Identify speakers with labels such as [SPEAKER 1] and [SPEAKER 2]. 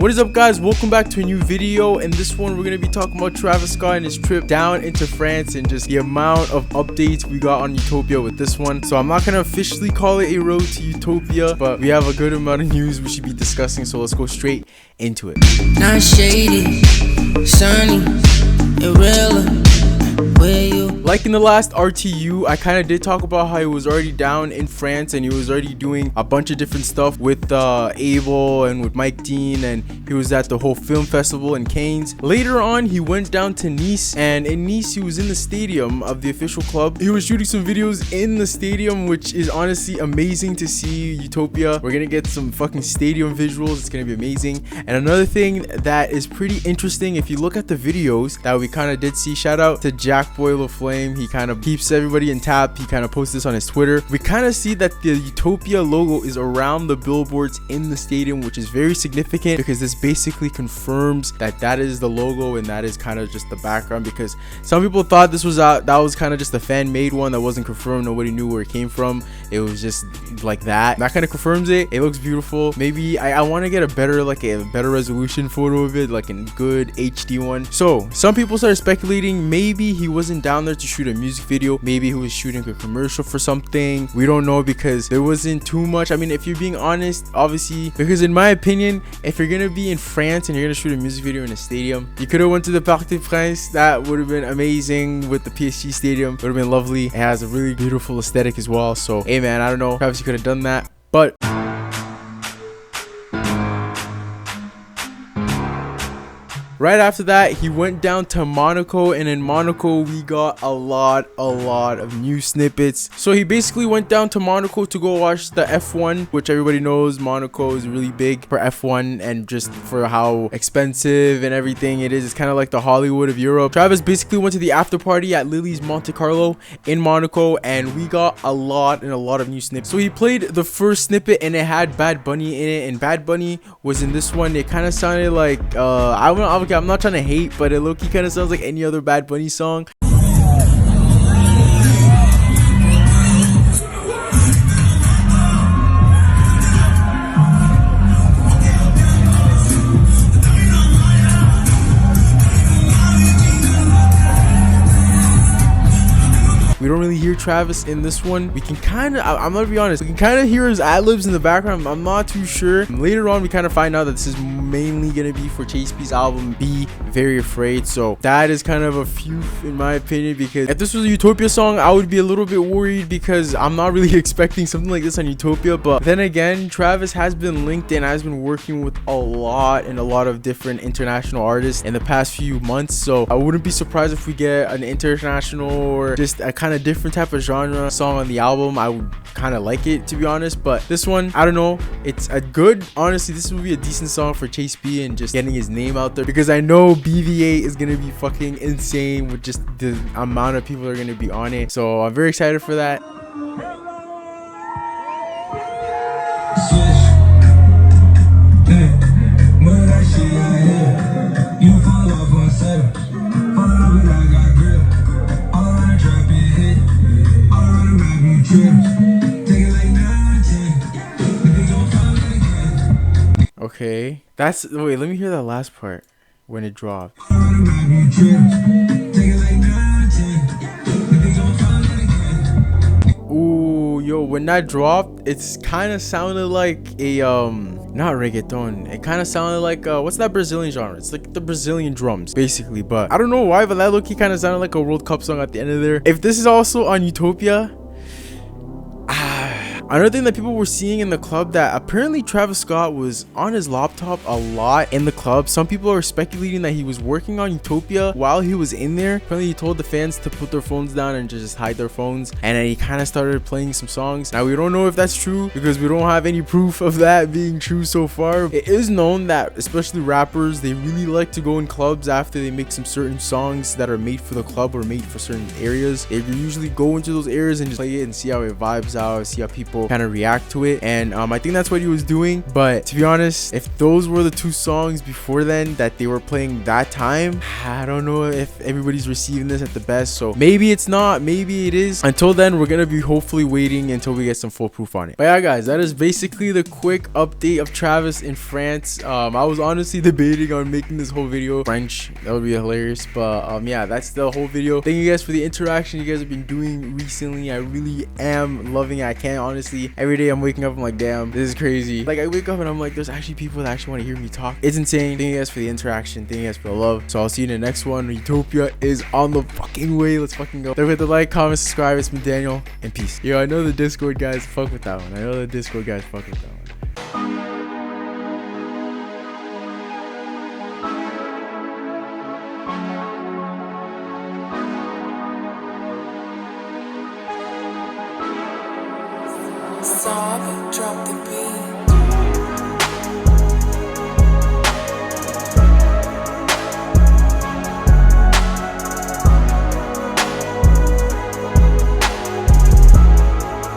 [SPEAKER 1] What is up, guys? Welcome back to a new video. In this one, we're gonna be talking about Travis Scott and his trip down into France and just the amount of updates we got on Utopia with this one. So I'm not gonna officially call it a road to Utopia, but we have a good amount of news we should be discussing, so let's go straight into it.
[SPEAKER 2] Not shady, sunny, irrelevant.
[SPEAKER 1] Like in the last RTU, I kind of did talk about how he was already down in France and he was already doing a bunch of different stuff with Abel and with Mike Dean, and he was at the whole film festival in Cannes. Later on, he went down to Nice, and in Nice, he was in the stadium of the official club. He was shooting some videos in the stadium, which is honestly amazing to see. Utopia, we're gonna get some fucking stadium visuals. It's gonna be amazing. And another thing that is pretty interesting, if you look at the videos that we kind of did see, shout out to Jack Boy LaFlame. He kind of keeps everybody in tap. He kind of posts this on his Twitter. We kind of see that the Utopia logo is around the billboards in the stadium, which is very significant because this basically confirms that that is the logo and that is kind of just the background, because some people thought this was that was kind of just a fan-made one that wasn't confirmed. Nobody knew where it came from. It was just like that kind of confirms it. It looks beautiful. Maybe I want to get a better resolution photo of it, like a good HD one. So some people started speculating maybe he wasn't down there to shoot a music video. Maybe he was shooting a commercial for something. We don't know because there wasn't too much. I mean, if you're being honest, obviously, because in my opinion, if you're gonna be in France and you're gonna shoot a music video in a stadium, you could have went to the Parc des Princes. That would have been amazing. With the PSG stadium, would have been lovely. It has a really beautiful aesthetic as well. So hey man, I don't know, perhaps you could have done that, but right after that, he went down to Monaco, and in Monaco, we got a lot of new snippets. So he basically went down to Monaco to go watch the F1, which everybody knows Monaco is really big for F1 and just for how expensive and everything it is. It's kind of like the Hollywood of Europe. Travis basically went to the after party at Lily's Monte Carlo in Monaco, and we got a lot of new snippets. So he played the first snippet and it had Bad Bunny in it, and Bad Bunny was in this one. It kind of sounded like I'm not trying to hate, but it low-key kind of sounds like any other Bad Bunny song. We don't really hear Travis in this one. We can kind of, I'm gonna be honest, we can kind of hear his ad-libs in the background. I'm not too sure. Later on, we kind of find out that this is mainly gonna be for Chase B's album Be Very Afraid. So that is kind of a few, in my opinion, because if this was a Utopia song, I would be a little bit worried because I'm not really expecting something like this on Utopia. But then again, Travis has been linked and has been working with a lot of different international artists in the past few months. So I wouldn't be surprised if we get an international or just a kind of different type of genre song on the album. I would kind of like it, to be honest, but this one, I don't know. It's a good, honestly, this would be a decent song for Chase B and just getting his name out there, because I know BVA is gonna be fucking insane with just the amount of people that are gonna be on it. So I'm very excited for that. Okay, that's, wait, let me hear that last part when it dropped. Ooh, yo, when that dropped, it's kind of sounded like a not reggaeton. It kind of sounded like what's that Brazilian genre? It's like the Brazilian drums basically, but I don't know why, but that low-key kind of sounded like a World Cup song at the end of there. If this is also on Utopia, another thing that people were seeing in the club, that apparently Travis Scott was on his laptop a lot in the club. Some people are speculating that he was working on Utopia while he was in there. Apparently he told the fans to put their phones down and just hide their phones, and then he kind of started playing some songs. Now we don't know if that's true because we don't have any proof of that being true so far. It is known that especially rappers, they really like to go in clubs after they make some certain songs that are made for the club or made for certain areas. They usually go into those areas and just play it and see how it vibes out, see how people people kind of react to it. And I think that's what he was doing. But to be honest, if those were the two songs before then that they were playing that time, I don't know if everybody's receiving this at the best. So maybe it's not, maybe it is. Until then, we're gonna be hopefully waiting until we get some full proof on it. But yeah, guys, that is basically the quick update of Travis in France. I was honestly debating on making this whole video French. That would be hilarious. But yeah, that's the whole video. Thank you guys for the interaction you guys have been doing recently. I really am loving it. I can't honestly, every day I'm waking up, I'm like, damn, this is crazy. Like, I wake up and I'm like, there's actually people that actually want to hear me talk. It's insane. Thank you guys for the interaction. Thank you guys for the love. So I'll see you in the next one. Utopia is on the fucking way. Let's fucking go. Don't forget to like, comment, subscribe. It's been Daniel, and peace. Yo, I know the Discord guys fuck with that one. I know the Discord guys fuck with that one.
[SPEAKER 2] Sob, drop the beat.